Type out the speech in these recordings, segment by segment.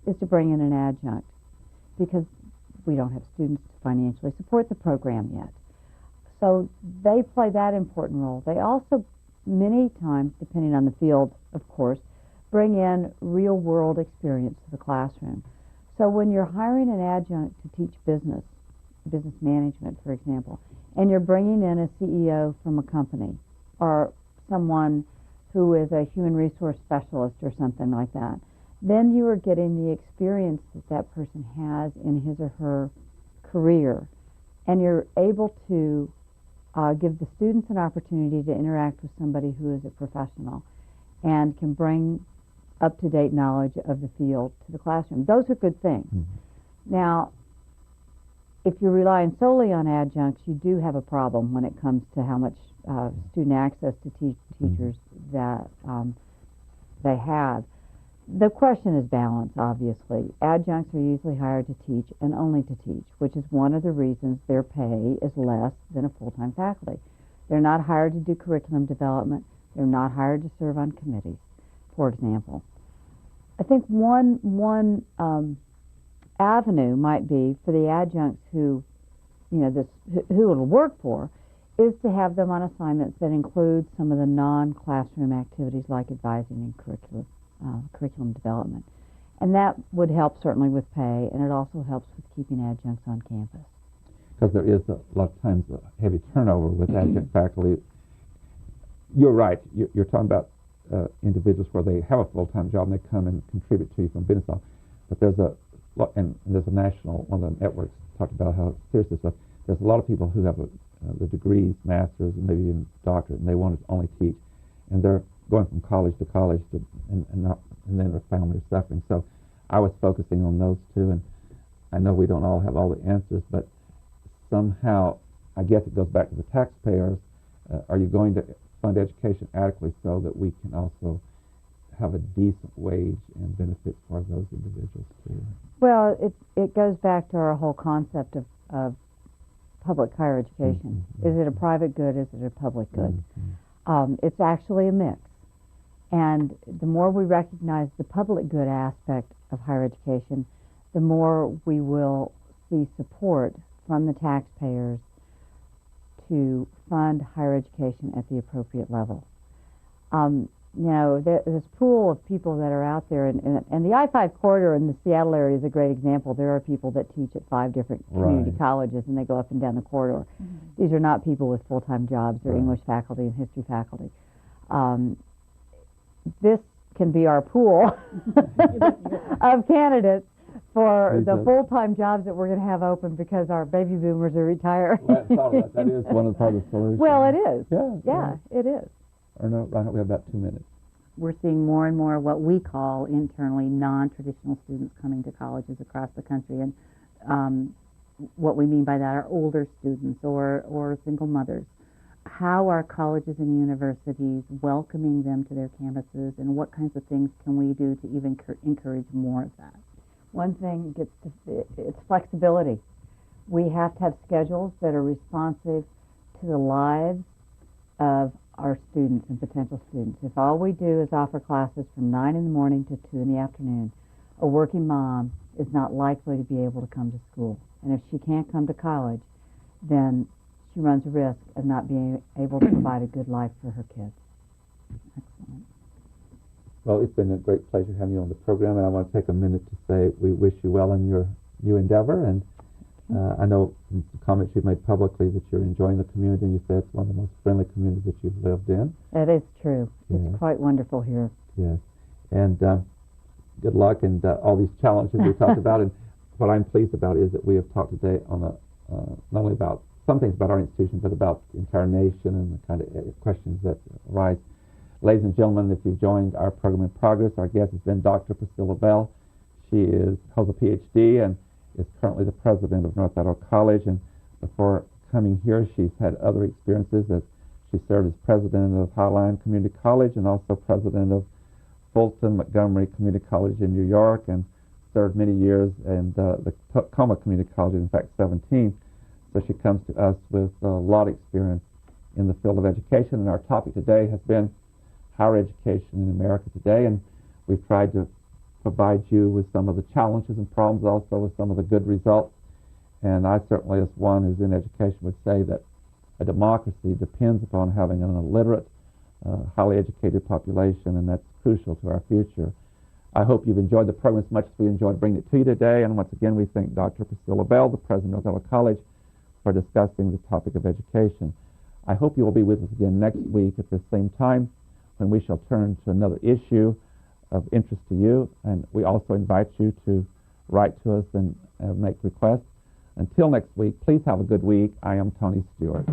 is to bring in an adjunct because we don't have students to financially support the program yet. So they play that important role. They also, many times, depending on the field, of course, bring in real-world experience to the classroom. So when you're hiring an adjunct to teach business management, for example, and you're bringing in a CEO from a company or someone who is a human resource specialist or something like that, then you are getting the experience that that person has in his or her career, and you're able to give the students an opportunity to interact with somebody who is a professional and can bring up-to-date knowledge of the field to the classroom. Those are good things. Mm-hmm. Now, if you're relying solely on adjuncts, you do have a problem when it comes to how much student access to teachers that they have. The question is balance, obviously. Adjuncts are usually hired to teach and only to teach, which is one of the reasons their pay is less than a full-time faculty. They're not hired to do curriculum development. They're not hired to serve on committees, for example. I think one avenue might be for the adjuncts who it'll work for, is to have them on assignments that include some of the non-classroom activities like advising and curriculum development. And that would help certainly with pay, and it also helps with keeping adjuncts on campus. Because there is a lot of times a heavy turnover with adjunct faculty. You're right. You're talking about individuals where they have a full-time job and they come and contribute to you from business law. But there's a national, one of the networks talked about how serious this is. There's a lot of people who have the degrees, masters, and maybe even doctorate, and they want to only teach. And they're going from college to college, and then their family is suffering. So I was focusing on those two, and I know we don't all have all the answers, but somehow, I guess it goes back to the taxpayers. Are you going to fund education adequately so that we can also have a decent wage and benefits for those individuals too? Well, it goes back to our whole concept of public higher education. Mm-hmm. Is it a private good? Is it a public good? Mm-hmm. It's actually a mix. And the more we recognize the public good aspect of higher education, the more we will see support from the taxpayers to fund higher education at the appropriate level. This pool of people that are out there, and the I-5 corridor in the Seattle area is a great example. There are people that teach at 5 different community colleges, and they go up and down the corridor. Mm-hmm. These are not people with full-time jobs. They're English faculty and history faculty. This can be our pool of candidates for the full-time jobs that we're going to have open because our baby boomers are retiring. That is one of the part of the solution. Well, it is. Yeah, it is. Or no, right now we have about 2 minutes. We're seeing more and more what we call internally non-traditional students coming to colleges across the country, and what we mean by that are older students or single mothers. How are colleges and universities welcoming them to their campuses, and what kinds of things can we do to even encourage more of that? One thing it's flexibility. We have to have schedules that are responsive to the lives of our students and potential students. If all we do is offer classes from 9 in the morning to 2 in the afternoon, a working mom is not likely to be able to come to school. And if she can't come to college, then she runs a risk of not being able to provide a good life for her kids. Excellent. Well, it's been a great pleasure having you on the program, and I want to take a minute to say we wish you well in your new endeavor. And I know from the comments you've made publicly that you're enjoying the community, and you say it's one of the most friendly communities that you've lived in. That is true. Yes. It's quite wonderful here. Yes. And good luck and all these challenges we talked about. And what I'm pleased about is that we have talked today on not only about some things about our institution, but about the entire nation and the kind of questions that arise. Ladies and gentlemen, if you've joined our program in progress, our guest has been Dr. Priscilla Bell. She holds a Ph.D. and is currently the president of North Idaho College. And before coming here, she's had other experiences as she served as president of Highline Community College and also president of Fulton Montgomery Community College in New York, and served many years in the Tacoma Community College, in fact 17. So she comes to us with a lot of experience in the field of education, and our topic today has been higher education in America today, and we've tried to provide you with some of the challenges and problems, also with some of the good results. And I certainly, as one who's in education, would say that a democracy depends upon having an illiterate, highly educated population, and that's crucial to our future. I hope you've enjoyed the program as much as we enjoyed bringing it to you today. And once again, we thank Dr. Priscilla Bell, the president of North Iowa College, for discussing the topic of education. I hope you will be with us again next week at the same time, when we shall turn to another issue of interest to you. And we also invite you to write to us and make requests. Until next week, please have a good week. I am Tony Stewart.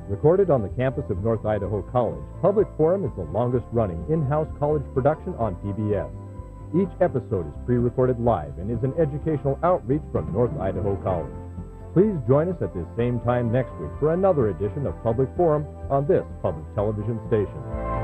Recorded on the campus of North Idaho College, Public Forum is the longest-running in-house college production on PBS. Each episode is pre-recorded live and is an educational outreach from North Idaho College. Please join us at this same time next week for another edition of Public Forum on this public television station.